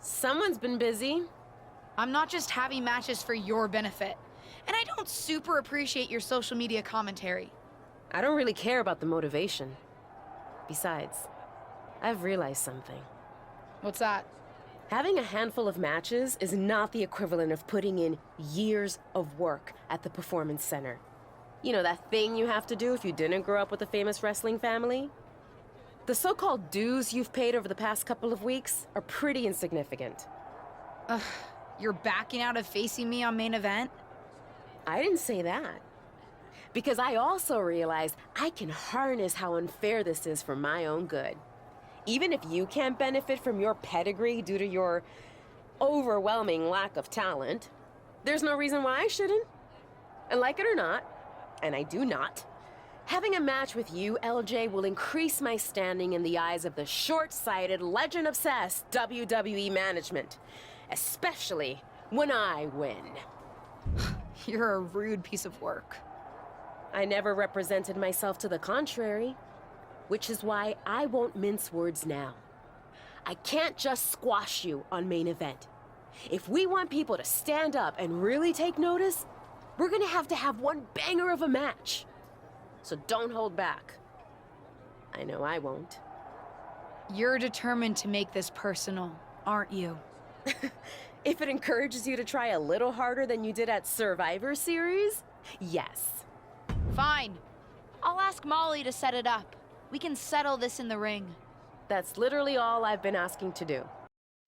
Someone's been busy. I'm not just having matches for your benefit. And I don't super appreciate your social media commentary. I don't really care about the motivation. Besides, I've realized something. What's that? Having a handful of matches is not the equivalent of putting in years of work at the Performance Center. You know, that thing you have to do if you didn't grow up with a famous wrestling family? The so-called dues you've paid over the past couple of weeks are pretty insignificant. You're backing out of facing me on main event? I didn't say that. Because I also realized I can harness how unfair this is for my own good. Even if you can't benefit from your pedigree due to your overwhelming lack of talent, there's no reason why I shouldn't. And like it or not, and I do not, having a match with you, LJ, will increase my standing in the eyes of the short-sighted, legend-obsessed WWE management. Especially when I win. You're a rude piece of work. I never represented myself to the contrary, which is why I won't mince words now. I can't just squash you on main event. If we want people to stand up and really take notice, we're gonna have one banger of a match. So don't hold back. I know I won't. You're determined to make this personal, aren't you? If it encourages you to try a little harder than you did at Survivor Series, yes. Fine. I'll ask Molly to set it up. We can settle this in the ring. That's literally all I've been asking to do.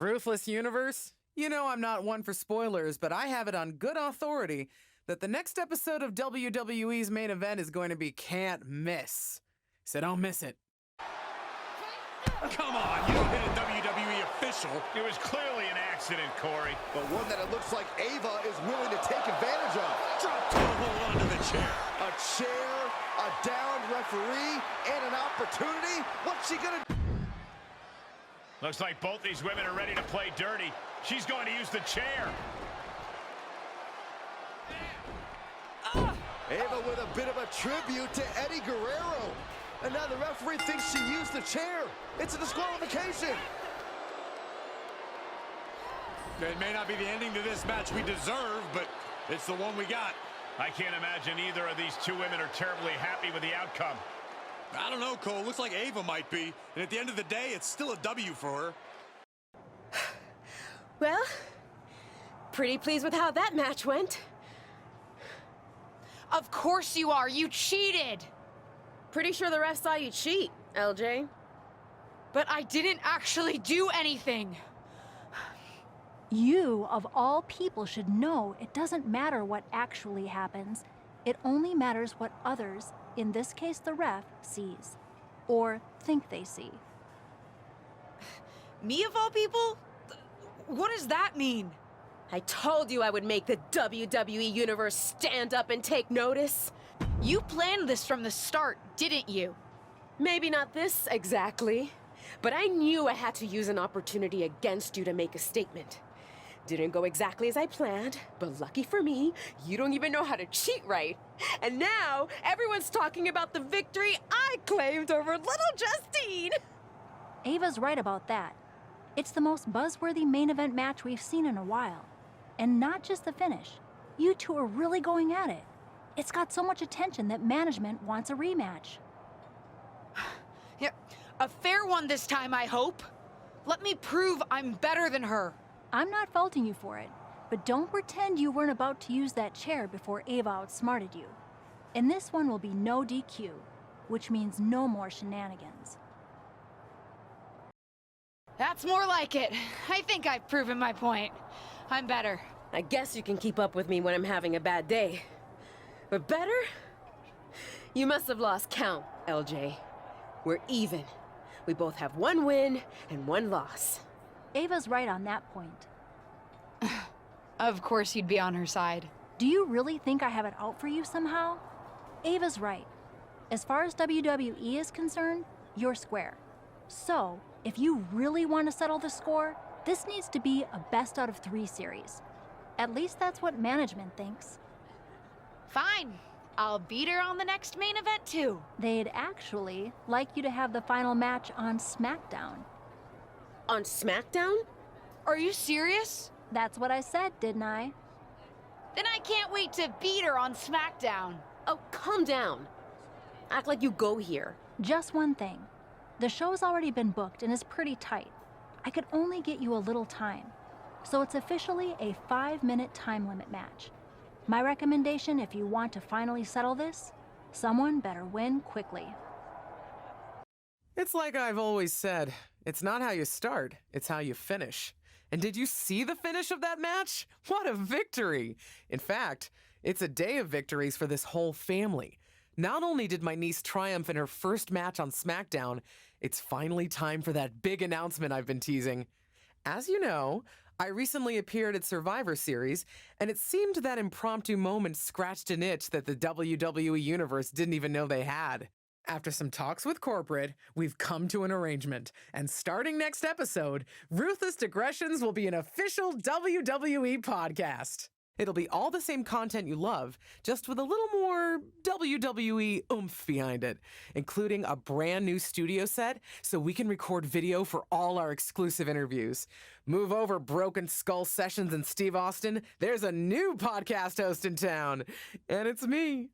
Ruthless Universe? You know I'm not one for spoilers, but I have it on good authority that the next episode of WWE's main event is going to be can't miss. So don't miss it. Come on, you don't hit a WWE official. It was clearly an accident, Corey. But one that it looks like Ava is willing to take advantage of. Drop toe hold onto the chair. A chair, a downed referee, and an opportunity? What's she gonna do? Looks like both these women are ready to play dirty. She's going to use the chair. Ava with a bit of a tribute to Eddie Guerrero. And now the referee thinks she used the chair. It's a disqualification. It may not be the ending to this match we deserve, but it's the one we got. I can't imagine either of these two women are terribly happy with the outcome. I don't know, Cole. Looks like Ava might be. And at the end of the day, it's still a W for her. Well, pretty pleased with how that match went. Of course you are. You cheated. Pretty sure the ref saw you cheat, LJ. But I didn't actually do anything. You, of all people, should know it doesn't matter what actually happens. It only matters what others, in this case the ref, sees. Or think they see. Me of all people? What does that mean? I told you I would make the WWE Universe stand up and take notice. You planned this from the start, didn't you? Maybe not this exactly, but I knew I had to use an opportunity against you to make a statement. Didn't go exactly as I planned, but lucky for me, you don't even know how to cheat right. And now, everyone's talking about the victory I claimed over little Justine. Ava's right about that. It's the most buzzworthy main event match we've seen in a while. And not just the finish. You two are really going at it. It's got so much attention that management wants a rematch. Yeah, a fair one this time, I hope. Let me prove I'm better than her. I'm not faulting you for it, but don't pretend you weren't about to use that chair before Ava outsmarted you. And this one will be no DQ, which means no more shenanigans. That's more like it. I think I've proven my point. I'm better. I guess you can keep up with me when I'm having a bad day. But better? You must have lost count, LJ. We're even. We both have one win and one loss. Ava's right on that point. Of course you'd be on her side. Do you really think I have it out for you somehow? Ava's right. As far as WWE is concerned, you're square. So, if you really want to settle the score, this needs to be a best out of 3 series. At least that's what management thinks. Fine. I'll beat her on the next main event too. They'd actually like you to have the final match on SmackDown. On SmackDown? Are you serious? That's what I said, didn't I? Then I can't wait to beat her on SmackDown. Oh, calm down. Act like you go here. Just one thing. The show's already been booked and is pretty tight. I could only get you a little time. So it's officially a 5-minute time limit match. My recommendation, if you want to finally settle this, someone better win quickly. It's like I've always said, it's not how you start, it's how you finish. And did you see the finish of that match? What a victory! In fact, it's a day of victories for this whole family. Not only did my niece triumph in her first match on SmackDown, it's finally time for that big announcement I've been teasing. As you know, I recently appeared at Survivor Series, and it seemed that impromptu moment scratched an itch that the WWE Universe didn't even know they had. After some talks with corporate, we've come to an arrangement, and starting next episode, Ruthless Digressions will be an official WWE podcast. It'll be all the same content you love, just with a little more WWE oomph behind it, including a brand new studio set so we can record video for all our exclusive interviews. Move over, Broken Skull Sessions and Steve Austin. There's a new podcast host in town, and it's me.